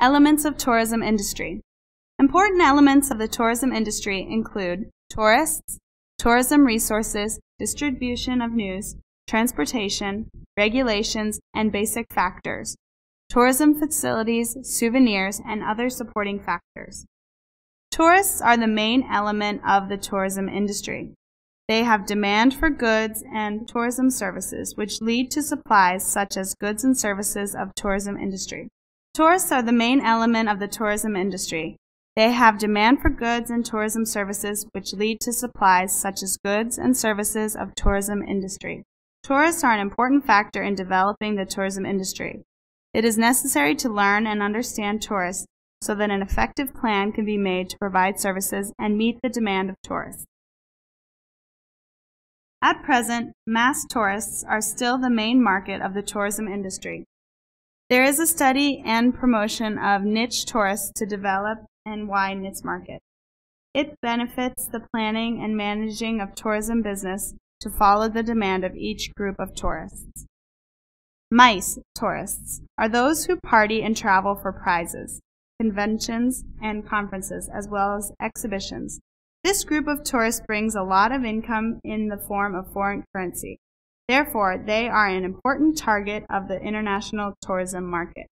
Elements of tourism industry. Important elements of the tourism industry include tourists, tourism resources, distribution of news, transportation, regulations, and basic factors, tourism facilities, souvenirs, and other supporting factors. Tourists are the main element of the tourism industry. They have demand for goods and tourism services, which lead to supplies such as goods and services of tourism industry. Tourists are the main element of the tourism industry. They have demand for goods and tourism services, which lead to supplies such as goods and services of tourism industry. Tourists are an important factor in developing the tourism industry. It is necessary to learn and understand tourists so that an effective plan can be made to provide services and meet the demand of tourists. At present, mass tourists are still the main market of the tourism industry. There is a study and promotion of niche tourists to develop and widen its market. It benefits the planning and managing of tourism business to follow the demand of each group of tourists. MICE tourists are those who party and travel for prizes, conventions, and conferences, as well as exhibitions. This group of tourists brings a lot of income in the form of foreign currency. Therefore, they are an important target of the international tourism market.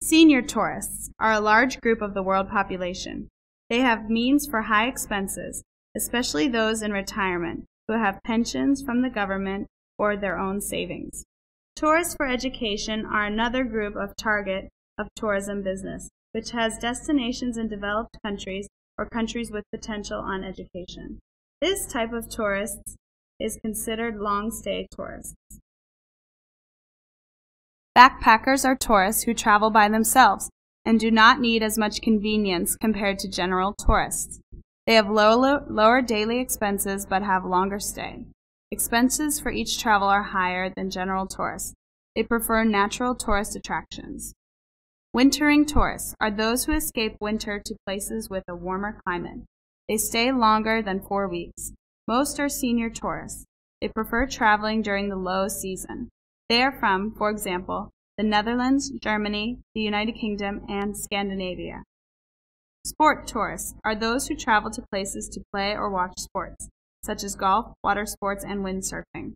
Senior tourists are a large group of the world population. They have means for high expenses, especially those in retirement, who have pensions from the government or their own savings. Tourists for education are another group of target of tourism business, which has destinations in developed countries or countries with potential on education. This type of tourists is considered long-stay tourists. Backpackers are tourists who travel by themselves and do not need as much convenience compared to general tourists. They have lower daily expenses but have longer stay. Expenses for each travel are higher than general tourists. They prefer natural tourist attractions. Wintering tourists are those who escape winter to places with a warmer climate. They stay longer than 4 weeks. Most are senior tourists. They prefer traveling during the low season. They are from, for example, the Netherlands, Germany, the United Kingdom, and Scandinavia. Sport tourists are those who travel to places to play or watch sports, such as golf, water sports, and windsurfing.